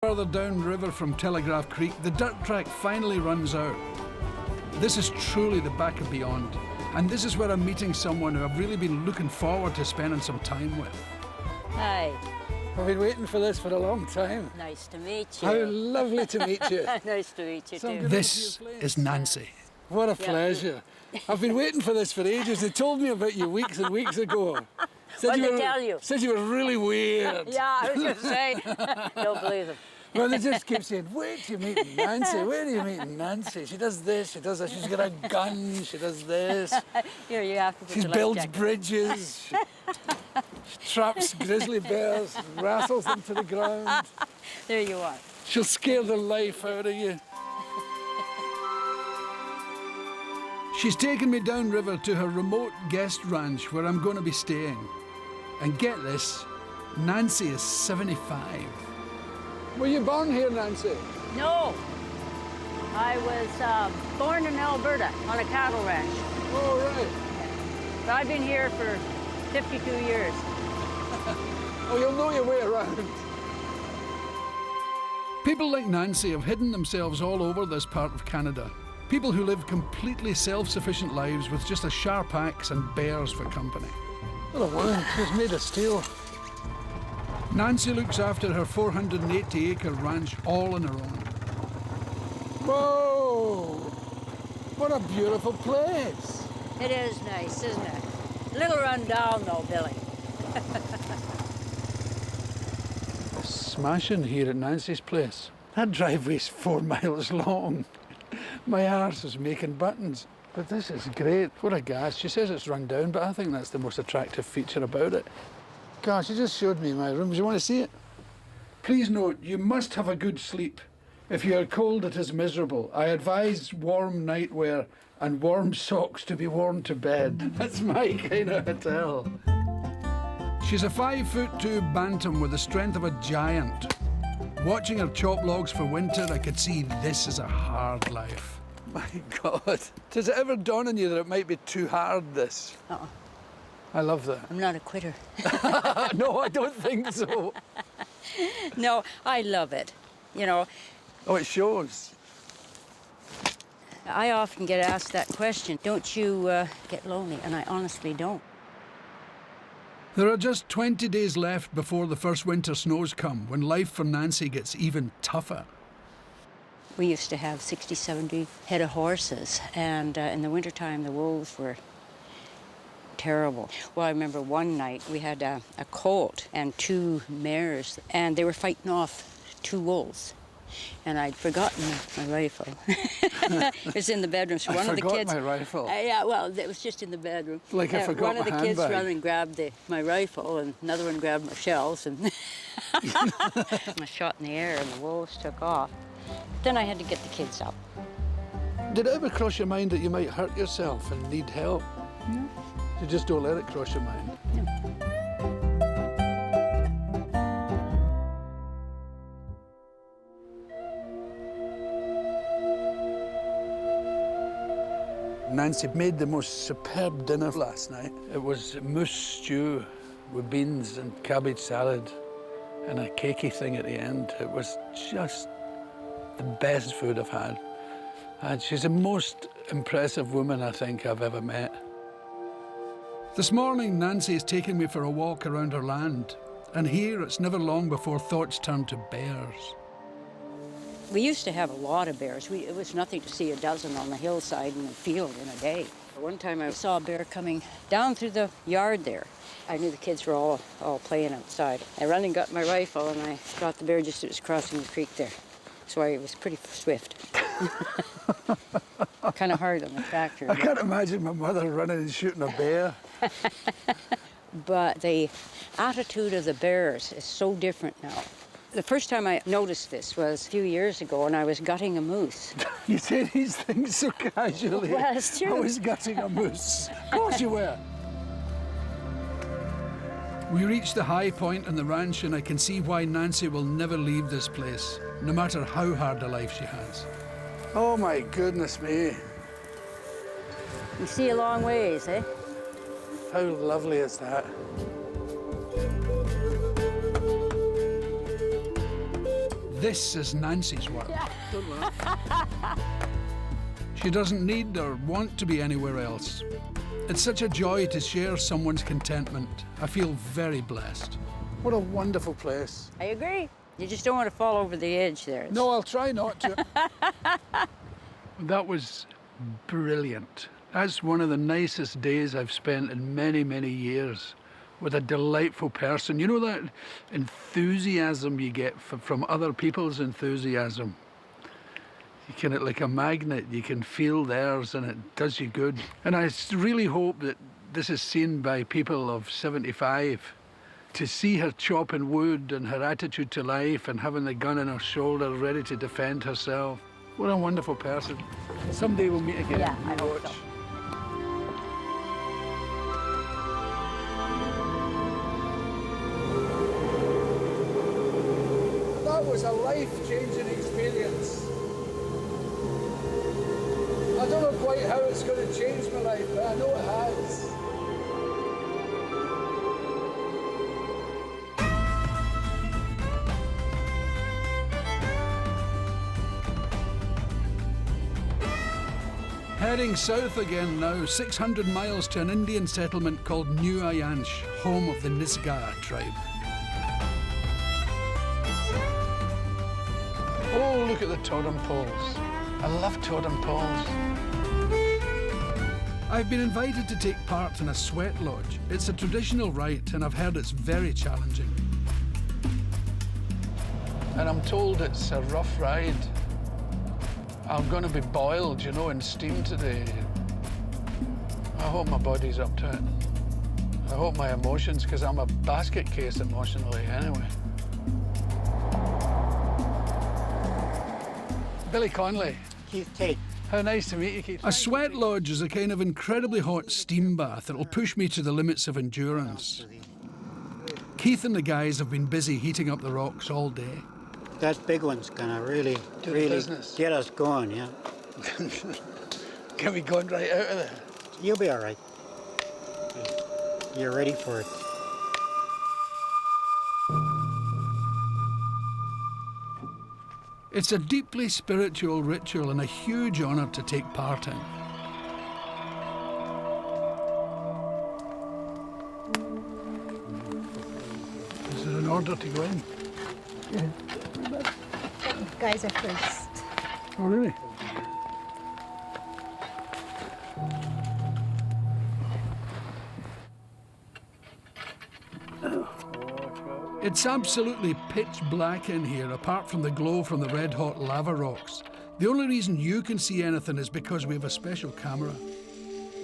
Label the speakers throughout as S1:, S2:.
S1: Further downriver from Telegraph Creek, the dirt track finally runs out. This is truly the back of beyond, and this is where I'm meeting someone who I've really been looking forward to spending some time with.
S2: Hi.
S1: I've been waiting for this for a long time.
S2: Nice to meet you.
S1: How lovely to meet you.
S2: Nice to meet you too.
S1: This is Nancy. What a pleasure. I've been waiting for this for ages. They told me about you weeks and weeks ago.
S2: What did they tell you?
S1: Said you were really weird.
S2: Yeah, I was going to say. Don't believe them.
S1: Well, they just keep saying, wait till you meet Nancy, where are you meeting Nancy? She does this, she does that, she's got a gun, she does this.
S2: Here, you have to put
S1: She
S2: your
S1: builds
S2: life jacket.
S1: bridges, she traps grizzly bears, wrestles them to the ground.
S2: There you are.
S1: She'll scare the life out of you. She's taken me downriver to her remote guest ranch where I'm going to be staying. And get this, Nancy is 75. Were you born here, Nancy?
S2: No. I was born in Alberta on a cattle ranch.
S1: Oh, right.
S2: But I've been here for 52 years.
S1: Oh, you'll know your way around. People like Nancy have hidden themselves all over this part of Canada. People who live completely self-sufficient lives with just a sharp axe and bears for company. What a woman, she's made of steel. Nancy looks after her 480-acre ranch all on her own. Whoa! What a beautiful place.
S2: It is nice, isn't it? A little run down though, Billy.
S1: Smashing here at Nancy's place. That driveway's 4 miles long. My arse is making buttons. But this is great. What a gas. She says it's run down, but I think that's the most attractive feature about it. Gosh, she just showed me my room. Do you want to see it? Please note, you must have a good sleep. If you are cold, it is miserable. I advise warm nightwear and warm socks to be worn to bed. That's my kind of hotel. She's a 5'2" bantam with the strength of a giant. Watching her chop logs for winter, I could see this is a hard life. My God. Does it ever dawn on you that it might be too hard, this?
S2: Uh-uh.
S1: I love that.
S2: I'm not a quitter.
S1: No, I don't think so.
S2: No, I love it. You know,
S1: Oh, it shows.
S2: I often get asked that question, don't you get lonely? And I honestly don't.
S1: There are just 20 days left before the first winter snows come, when life for Nancy gets even tougher.
S2: We used to have 60, 70 head of horses, and in the wintertime, the wolves were terrible. Well, I remember one night we had a colt and 2 mares, and they were fighting off 2 wolves. And I'd forgotten my rifle. It was in the bedroom. So one of the kids.
S1: My rifle.
S2: Yeah, well, it was just in the bedroom.
S1: Like I forgot
S2: one of the
S1: my
S2: kids
S1: handbag.
S2: ran and grabbed my rifle, and another one grabbed my shells, and I shot in the air, and the wolves took off. Then I had to get the kids up.
S1: Did it ever cross your mind that you might hurt yourself and need help?
S2: No.
S1: You just don't let it cross your mind.
S2: No.
S1: Nancy made the most superb dinner last night. It was moose stew with beans and cabbage salad and a cakey thing at the end. It was just the best food I've had. And she's the most impressive woman I think I've ever met. This morning, Nancy has taken me for a walk around her land. And here, it's never long before thoughts turn to bears.
S2: We used to have a lot of bears. It was nothing to see a dozen on the hillside in the field in a day. One time I saw a bear coming down through the yard there. I knew the kids were all playing outside. I ran and got my rifle, and I shot the bear just as it was crossing the creek there. So I was pretty swift. Kind of hard on the tractor.
S1: I can't imagine my mother running and shooting a bear.
S2: But the attitude of the bears is so different now. The first time I noticed this was a few years ago, and I was gutting a moose.
S1: You say these things so casually.
S2: Well, it's true.
S1: I was gutting a moose. Of course you were. We reached the high point on the ranch, and I can see why Nancy will never leave this place, no matter how hard a life she has. Oh my goodness me.
S2: You see a long ways, eh?
S1: How lovely is that? This is Nancy's work. Don't laugh. She doesn't need or want to be anywhere else. It's such a joy to share someone's contentment. I feel very blessed. What a wonderful place.
S2: I agree. You just don't want to fall over the edge there.
S1: No, I'll try not to. That was brilliant. That's one of the nicest days I've spent in many, many years with a delightful person. You know that enthusiasm you get from other people's enthusiasm? You can, like a magnet, you can feel theirs and it does you good. And I really hope that this is seen by people of 75. To see her chopping wood and her attitude to life and having the gun on her shoulder ready to defend herself. What a wonderful person. Someday we'll meet again.
S2: Yeah, I hope so.
S1: That was a life-changing experience. I don't know quite how it's going to change my life, but I know it has. Heading south again now, 600 miles to an Indian settlement called New Ayansh, home of the Nisga'a tribe. Oh, look at the totem poles. I love totem poles. I've been invited to take part in a sweat lodge. It's a traditional rite, and I've heard it's very challenging. And I'm told it's a rough ride. I'm going to be boiled, you know, in steam today. I hope my body's up to it. I hope my emotions, because I'm a basket case emotionally anyway. Billy Connolly.
S3: Keith Tate.
S1: How nice to meet you, Keith.
S3: A sweat lodge is a kind of incredibly hot steam bath that'll push me to the limits of endurance. Keith and the guys have been busy heating up the rocks all day.
S4: That big one's gonna really get us going, yeah.
S1: Can we go right out of there?
S4: You'll be all right. You're ready for it.
S3: It's a deeply spiritual ritual and a huge honour to take part in.
S1: Is there an order to go in?
S5: Yeah. Guys are first.
S1: Oh, really?
S3: It's absolutely pitch black in here, apart from the glow from the red-hot lava rocks. The only reason you can see anything is because we have a special camera.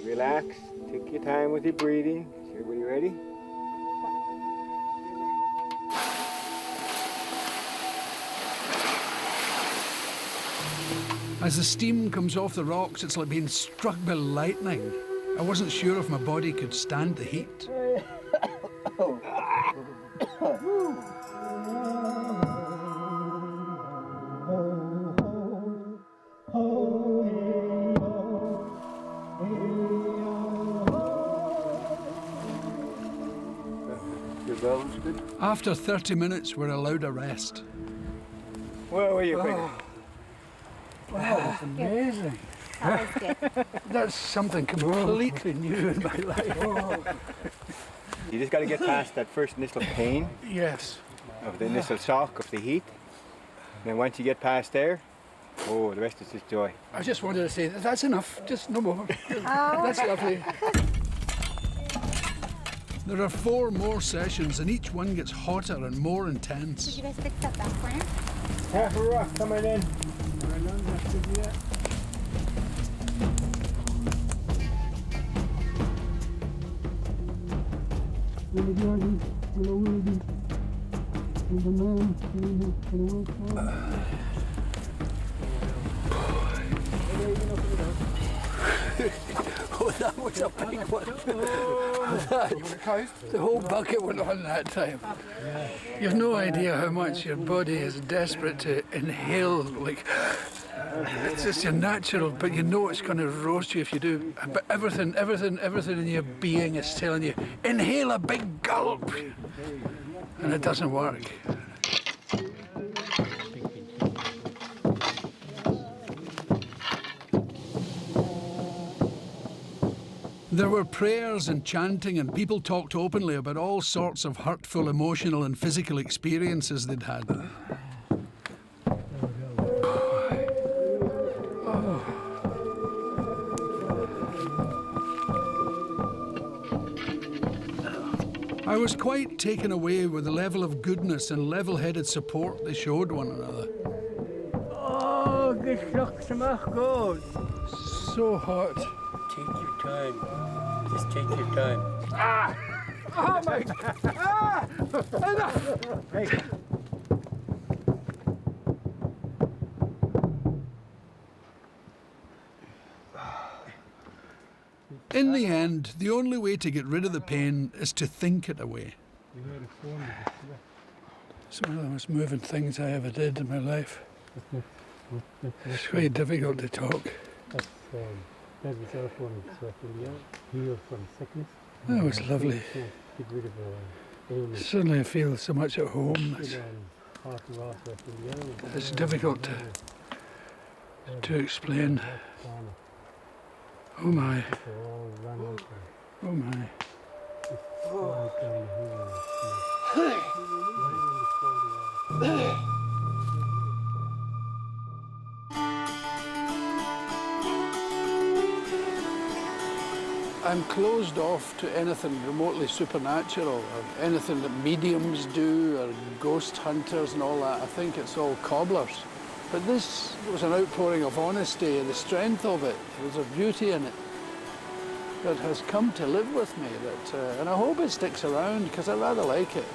S6: Relax, take your time with your breathing. Everybody ready?
S3: As the steam comes off the rocks, it's like being struck by lightning. I wasn't sure if my body could stand the heat.
S6: Your balance good?
S3: After 30 minutes, we're allowed a rest.
S6: Where were you thinking?
S1: Wow, that's amazing.
S5: That was good.
S1: That's something completely new in my life.
S6: You just got to get past that first initial pain
S1: Yes.
S6: of the initial shock of the heat. And then once you get past there, oh, the rest is just joy.
S1: I just wanted to say that's enough. Just no more. That's lovely.
S3: There are 4 more sessions, and each one gets hotter and more intense.
S5: Did you guys fix that back corner?
S6: Half a rock coming in.
S1: Oh, that was a big one. The whole bucket went on that time. You've no idea how much your body is desperate to inhale. Like, it's just your natural, but you know it's going to roast you if you do. But everything in your being is telling you, inhale a big gulp. And it doesn't work.
S3: There were prayers and chanting, and people talked openly about all sorts of hurtful emotional and physical experiences they'd had. I was quite taken away with the level of goodness and level-headed support they showed one another.
S6: Oh, good luck to my God.
S1: So hot.
S6: Take your time. Just take your time.
S1: Oh my God!
S6: Hey.
S3: In the end, the only way to get rid of the pain is to think it away.
S1: It's one of the most moving things I ever did in my life. It's quite difficult to talk.
S7: That
S1: was lovely. Suddenly I feel so much at home. It's difficult to explain. Oh my. Oh my. I'm closed off to anything remotely supernatural, or anything that mediums do, or ghost hunters and all that. I think it's all cobblers. But this was an outpouring of honesty, and the strength of it. There's a beauty in it that has come to live with me, and I hope it sticks around, because I rather like it.